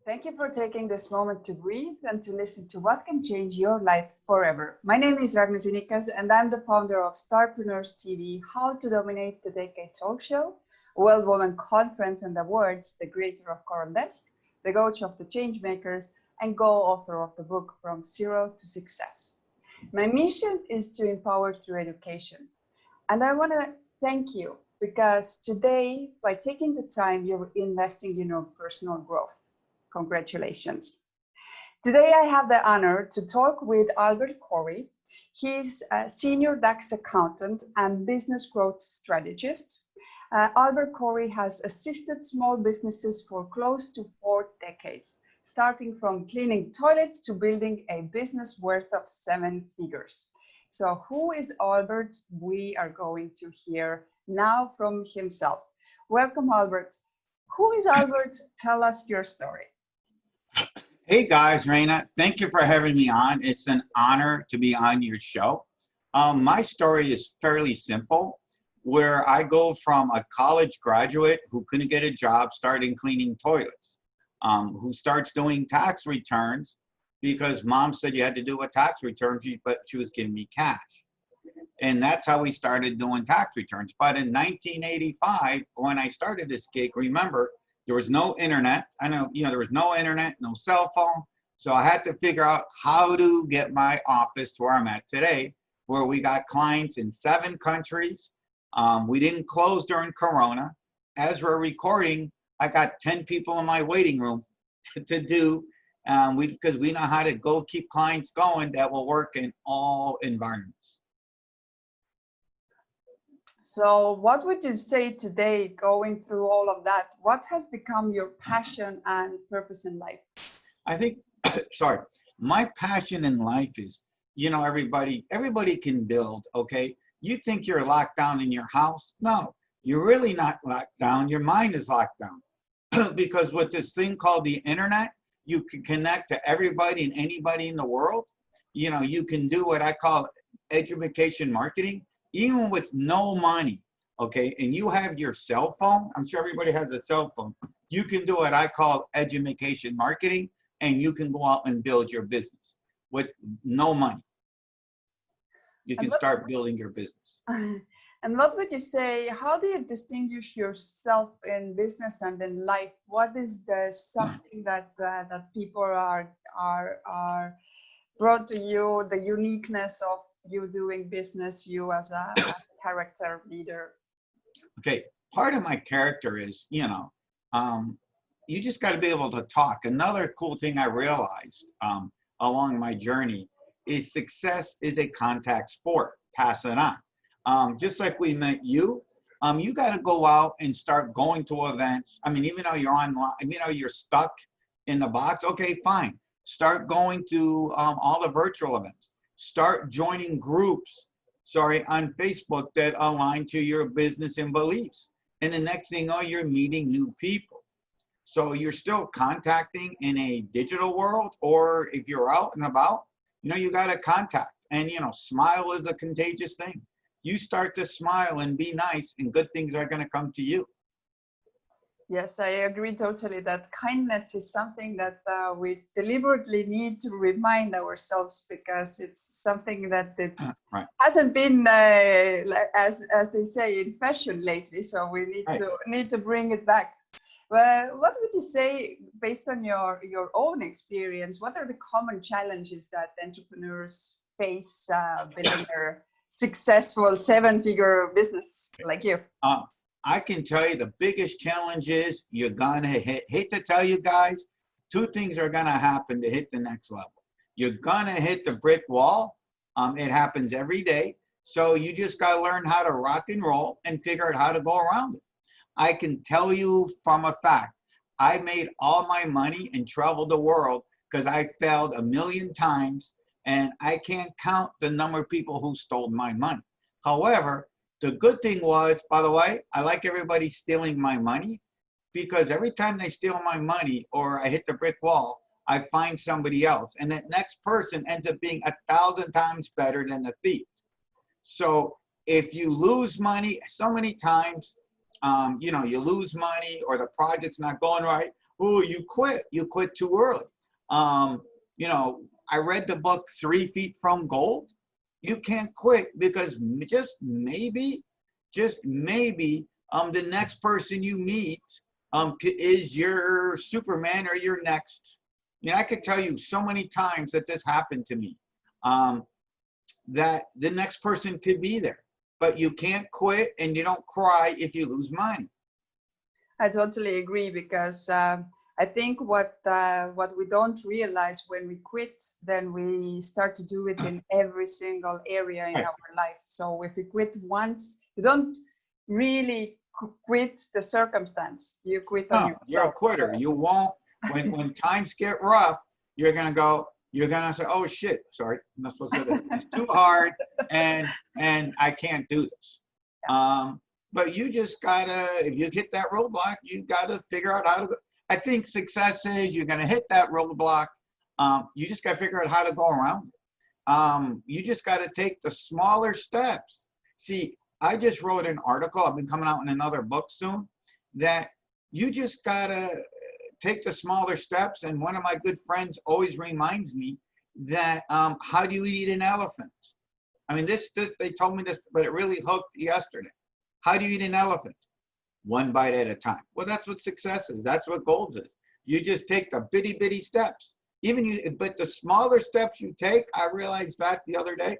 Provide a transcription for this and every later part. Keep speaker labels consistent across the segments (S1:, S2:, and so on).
S1: Thank you for taking this moment to breathe and to listen to what can change your life forever. My name is Ragnar Zinikas, and I'm the founder of Starpreneurs TV, How to Dominate the Decade Talk Show, World Women Conference and Awards, the creator of Coral Desk, the coach of the Changemakers, and co-author of the book From Zero to Success. My mission is to empower through education. And I want to thank you because today, by taking the time, you're investing in your personal growth. Congratulations. Today, I have the honor to talk with Albert Corey. He's a senior tax accountant and business growth strategist. Albert Corey has assisted small businesses for close to 4 decades, starting from cleaning toilets to building a business worth of 7 figures. So who is Albert? We are going to hear now from himself. Welcome, Albert. Who is Albert? Tell us your story.
S2: Hey guys, Raina, thank you for having me on. It's an honor to be on your show. My story is fairly simple, where I go from a college graduate who couldn't get a job starting cleaning toilets, who starts doing tax returns because mom said you had to do a tax return, but she was giving me cash. And that's how we started doing tax returns. But in 1985, when I started this gig, remember, there was no internet. There was no internet, no cell phone. So I had to figure out how to get my office to where I'm at today, where we got clients in 7 countries. We didn't close during Corona. As we're recording, I got 10 people in my waiting room to do, because we know how to go keep clients going that will work in all environments.
S1: So what would you say today, going through all of that, what has become your passion and purpose in life?
S2: I think, sorry, my passion in life is, everybody can build, okay? You think you're locked down in your house? No, you're really not locked down. Your mind is locked down. Because with this thing called the internet, you can connect to everybody and anybody in the world. You can do what I call education marketing. Even with no money, okay, and you have your cell phone, I'm sure everybody has a cell phone, you can do what I call education marketing, and you can go out and build your business with no money. You can start building your business.
S1: And what would you say, how do you distinguish yourself in business and in life? What is the something that people are brought to you, the uniqueness of you doing business, you as a character leader?
S2: Okay, part of my character is, you just got to be able to talk. Another cool thing I realized along my journey is success is a contact sport. Pass it on. Just like we met you, you got to go out and start going to events. I mean, even though you're online, you're stuck in the box, okay, fine. Start going to all the virtual events. Start joining groups, on Facebook that align to your business and beliefs. And the next thing, you're meeting new people. So you're still contacting in a digital world, or if you're out and about, you got to contact. And, smile is a contagious thing. You start to smile and be nice, and good things are going to come to you.
S1: Yes, I agree totally that kindness is something that we deliberately need to remind ourselves, because it's something that
S2: right.
S1: hasn't been as they say in fashion lately. So we need to bring it back. Well, what would you say, based on your own experience, what are the common challenges that entrepreneurs face building their successful 7-figure business like you?
S2: I can tell you the biggest challenge is you're gonna hate to tell you guys, 2 things are gonna happen to hit the next level. You're gonna hit the brick wall. It happens every day. So you just gotta learn how to rock and roll and figure out how to go around it. I can tell you from a fact, I made all my money and traveled the world because I failed 1,000,000 times, and I can't count the number of people who stole my money. However, the good thing was, by the way, I like everybody stealing my money, because every time they steal my money or I hit the brick wall, I find somebody else. And that next person ends up being 1,000 times better than the thief. So if you lose money so many times, you lose money or the project's not going right, oh, you quit too early. You know, I read the book 3 Feet from Gold. You can't quit because just maybe, the next person you meet is your Superman or your next. You know, I could tell you so many times that this happened to me, that the next person could be there, but you can't quit and you don't cry if you lose money.
S1: I totally agree because I think what we don't realize when we quit, then we start to do it in every single area in our life. So if you quit once, you don't really quit the circumstance. You quit on yourself.
S2: You're a quitter. You won't. When times get rough, you're gonna say, "Oh shit, sorry, I'm not supposed to say that. It's too hard, and I can't do this."
S1: Yeah.
S2: But you just gotta, if you hit that roadblock, you gotta figure out how to go. I think success is you're gonna hit that roadblock. You just gotta figure out how to go around it. You just gotta take the smaller steps. See, I just wrote an article. I've been coming out in another book soon. That you just gotta take the smaller steps. And one of my good friends always reminds me that how do you eat an elephant? I mean, this they told me this, but it really hooked yesterday. How do you eat an elephant? One bite at a time. Well, that's what success is. That's what goals is. You just take the bitty steps. But the smaller steps you take, I realized that the other day,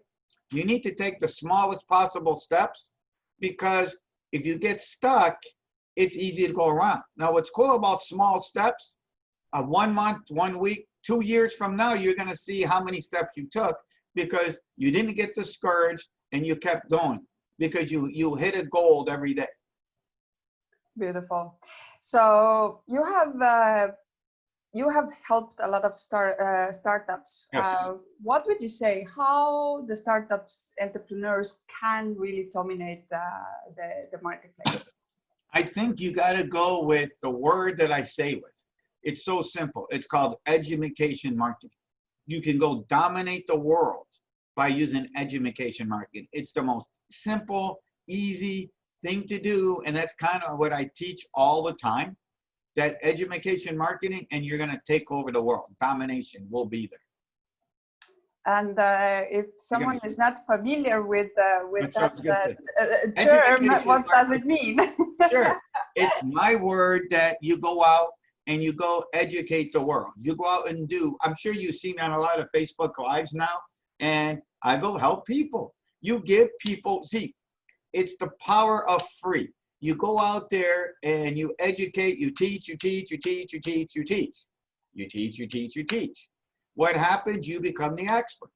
S2: you need to take the smallest possible steps, because if you get stuck, it's easy to go around. Now, what's cool about small steps, 1 month, 1 week, 2 years from now, you're going to see how many steps you took because you didn't get discouraged and you kept going because you hit a goal every day.
S1: Beautiful. So you have helped a lot of startups.
S2: Yes.
S1: What would you say? How the startups entrepreneurs can really dominate the marketplace?
S2: I think you got to go with the word that I say with. It's so simple. It's called edumacation marketing. You can go dominate the world by using edumacation marketing. It's the most simple, easy thing to do. And that's kind of what I teach all the time, that edumacation marketing, and you're going to take over the world. Domination will be there.
S1: And if someone is not familiar with that term, what does it mean?
S2: Sure. It's my word that you go out and you go educate the world. You go out and do. I'm sure you've seen on a lot of Facebook Lives now, and I go help people. You give people, see, it's the power of free. You go out there and you educate, you teach, you teach, you teach, you teach, you teach. You teach, you teach, you teach. What happens? You become the expert.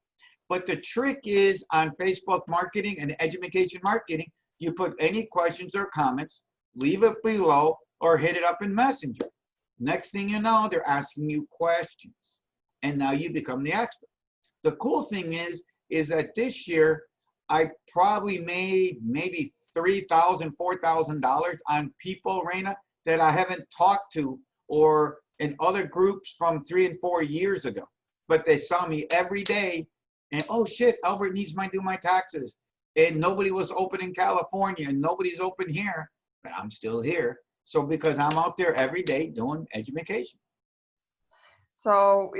S2: But the trick is on Facebook marketing and education marketing, you put any questions or comments, leave it below or hit it up in Messenger. Next thing you know, they're asking you questions. And now you become the expert. The cool thing is that this year, I probably made maybe $3,000, $4,000 on people, Raina, that I haven't talked to or in other groups from 3 and 4 years ago. But they saw me every day and, oh shit, Albert needs do my taxes. And nobody was open in California and nobody's open here, but I'm still here. So because I'm out there every day doing education.
S1: So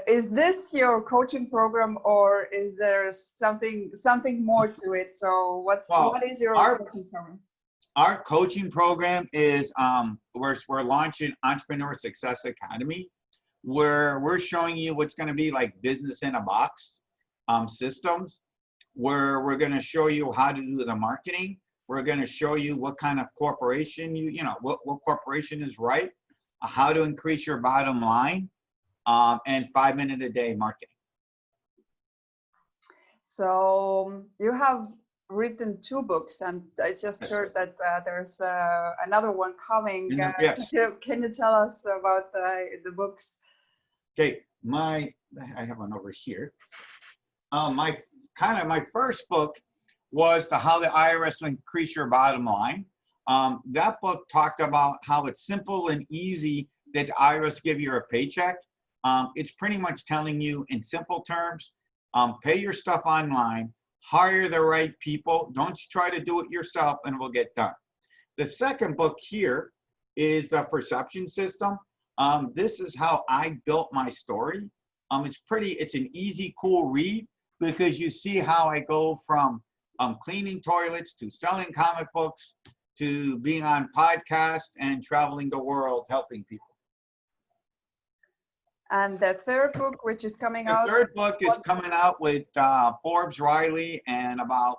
S1: is this your coaching program or is there something more to it? So what is your coaching program?
S2: Our coaching program is we're launching Entrepreneur Success Academy, where we're showing you what's going to be like business in a box systems, where we're going to show you how to do the marketing. We're going to show you what kind of corporation what corporation is right, how to increase your bottom line, and 5-minute a day marketing.
S1: So you have written 2 books, and I just heard that there's another one coming.
S2: Yes.
S1: Can you tell us about the books?
S2: Okay, I have one over here. My first book was How the IRS Will Increase Your Bottom Line. That book talked about how it's simple and easy that the IRS give you a paycheck. It's pretty much telling you in simple terms, pay your stuff online, hire the right people. Don't try to do it yourself and it will get done. The second book here is The Perception System. This is how I built my story. It's an easy, cool read because you see how I go from cleaning toilets to selling comic books to being on podcasts and traveling the world helping people.
S1: And the third book, which is coming
S2: The
S1: out.
S2: third book is coming out with Forbes, Riley, and about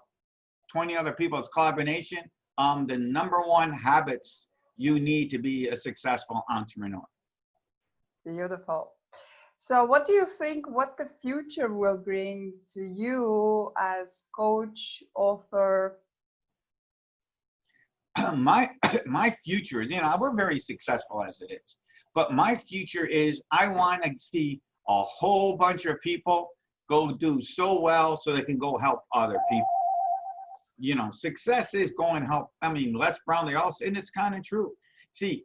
S2: 20 other people. It's collaboration. The #1 habits you need to be a successful entrepreneur.
S1: Beautiful. So what do you think what the future will bring to you as coach, author?
S2: My future is, we're very successful as it is, but my future is I want to see a whole bunch of people go do so well so they can go help other people. Success is going to help. Les Brownlee also, and it's kind of true. See,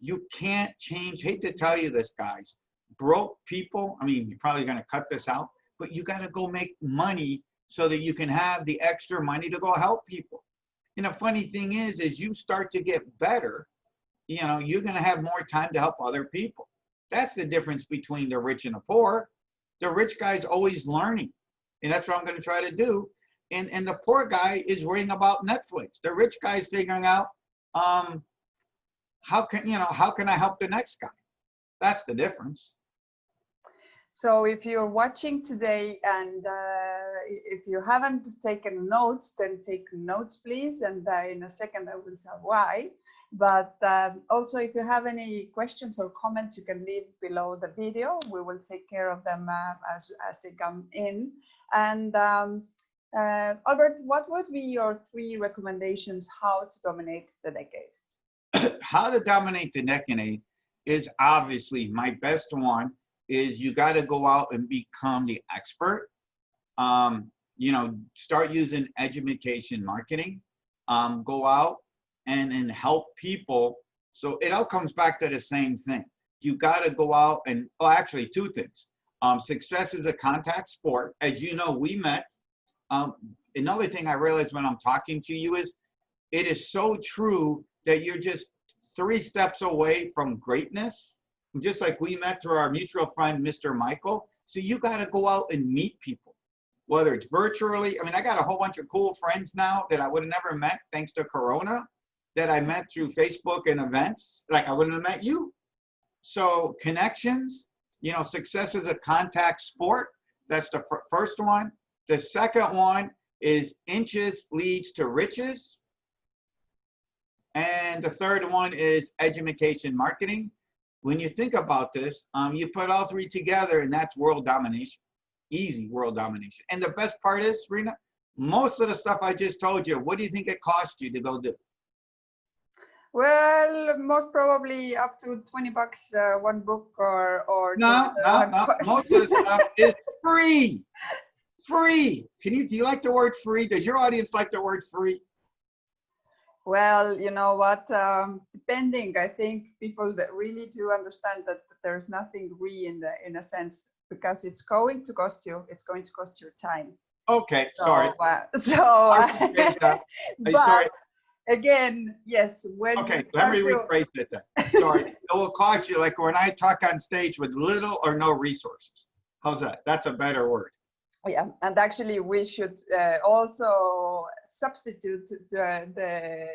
S2: you can't change, hate to tell you this, guys, broke people, you're probably going to cut this out, but you got to go make money so that you can have the extra money to go help people. And the funny thing is you start to get better, you're going to have more time to help other people. That's the difference between the rich and the poor. The rich guy's always learning, and that's what I'm going to try to do. And the poor guy is worrying about Netflix. The rich guy's figuring out, how can I help the next guy? That's the difference.
S1: So if you're watching today and if you haven't taken notes, then take notes, please. And in a second, I will tell why. But also, if you have any questions or comments, you can leave below the video. We will take care of them as they come in. And Albert, what would be your 3 recommendations how to dominate the decade?
S2: How to dominate the decade is obviously my best one. Is you got to go out and become the expert. Start using education marketing. Go out and help people. So it all comes back to the same thing. You got to go out and, actually 2 things. Success is a contact sport. As you know, we met. Another thing I realized when I'm talking to you is it is so true that you're just 3 steps away from greatness. Just like we met through our mutual friend, Mr. Michael. So you got to go out and meet people, whether it's virtually. I got a whole bunch of cool friends now that I would have never met thanks to Corona, that I met through Facebook and events. Like I wouldn't have met you. So connections, success is a contact sport. That's the first one. The second one is inches leads to riches. And the third one is education marketing. When you think about this, you put all 3 together and that's world domination. Easy world domination. And the best part is, Rena, most of the stuff I just told you, what do you think it cost you to go do?
S1: Well, most probably up to $20 one book or
S2: no. Most of the stuff is free. Free. Do you like the word free? Does your audience like the word free?
S1: Well, you know what, depending, I think people that really do understand that there's nothing free in a sense, because it's going to cost you your time.
S2: Okay,
S1: so,
S2: sorry.
S1: But again, yes.
S2: Okay, let me rephrase it then. Sorry, it will cost you like when I talk on stage with little or no resources. How's that? That's a better word.
S1: Yeah, and actually we should also substitute the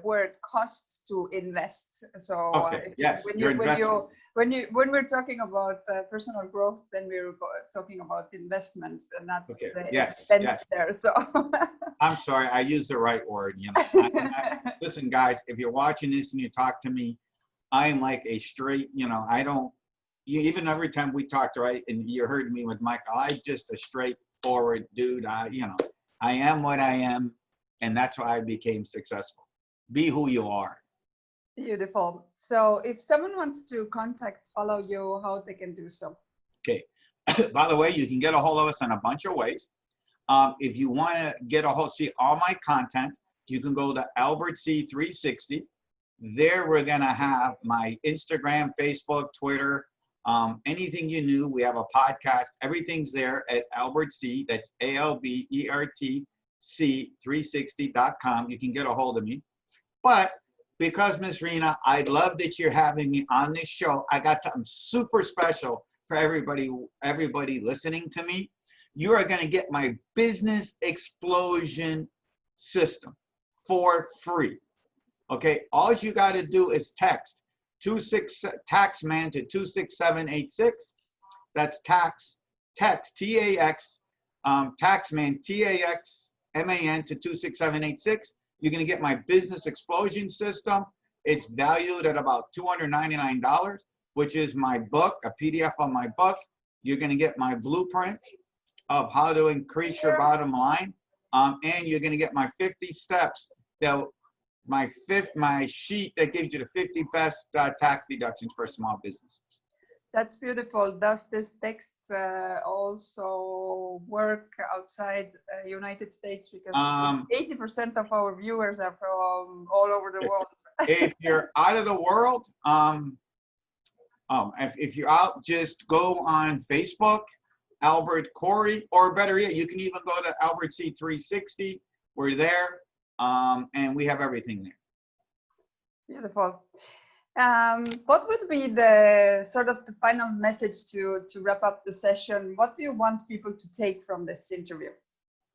S1: word cost to invest. So
S2: okay, yes,
S1: when we're talking about personal growth, then we're talking about investment and not the expense there. So
S2: I'm sorry, I used the right word. Listen, guys, if you're watching this and you talk to me, I am like a straight. I don't. Even every time we talked, right, and you heard me with Michael, I'm just a straightforward dude. I am what I am, and that's why I became successful. Be who you are.
S1: Beautiful. So if someone wants to follow you, how they can do so?
S2: Okay. By the way, you can get a hold of us in a bunch of ways. If you want to see all my content, you can go to Albert C 360. There we're going to have my Instagram, Facebook, Twitter, anything you knew. We have a podcast. Everything's there at Albert C. That's ALBERTC 360.com. You can get a hold of me. But because Miss Rena, I love that you're having me on this show. I got something super special for everybody listening to me. You are going to get my business explosion system for free. Okay, all you got to do is text TaxMan to 26786. That's text TAX TaxMan TaxMan to 26786. You're going to get my business explosion system. It's valued at about $299, which is my book, a PDF of my book. You're going to get my blueprint of how to increase your bottom line. And you're going to get my 50 steps, that my sheet that gives you the 50 best tax deductions for small businesses.
S1: That's beautiful. Does this text also work outside United States? Because 80% of our viewers are from all over the world.
S2: If you're out of the world, if you're out, just go on Facebook, Albert Corey, or better yet, you can even go to Albert C360. We're there, and we have everything there.
S1: Beautiful. What would be the sort of the final message to wrap up the session? What do you want people to take from this interview?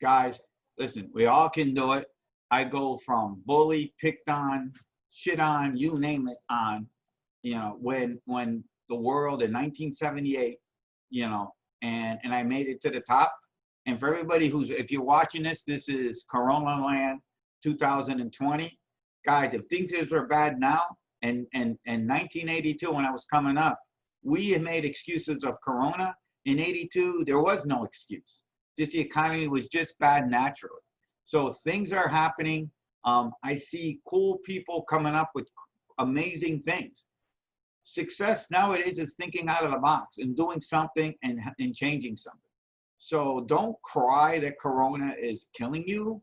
S2: Guys, listen, we all can do it. I go from bully, picked on, shit on, you name it on, you know, when the world in 1978, you know, and I made it to the top. And for everybody who's, if you're watching this, this is Corona Land 2020. Guys, if things were bad now, and 1982, when I was coming up, we had made excuses of Corona. In 82, there was no excuse. Just the economy was just bad naturally. So things are happening. I see cool people coming up with amazing things. Success nowadays is thinking out of the box and doing something and changing something. So don't cry that Corona is killing you.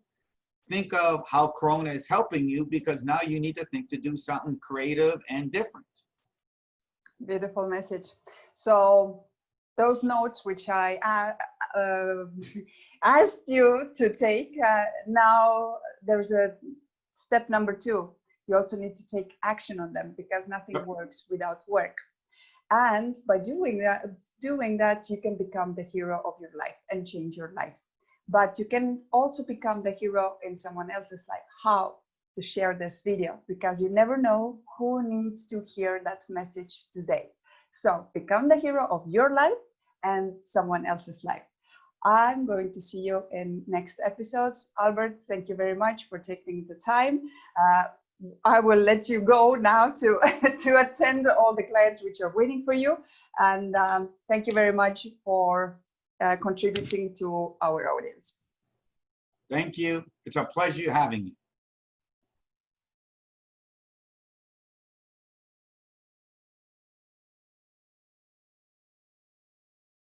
S2: Think of how Corona is helping you, because now you need to think to do something creative and different.
S1: Beautiful message. So those notes which I asked you to take, now there's a step number 2. You also need to take action on them, because nothing works without work. And by doing that, you can become the hero of your life and change your life. But you can also become the hero in someone else's life. How? To share this video, because you never know who needs to hear that message today. So become the hero of your life and someone else's life. I'm going to see you in next episodes. Albert, thank you very much for taking the time. I will let you go now to attend all the clients which are waiting for you. And thank you very much for contributing to our audience.
S2: Thank you. It's a pleasure having me.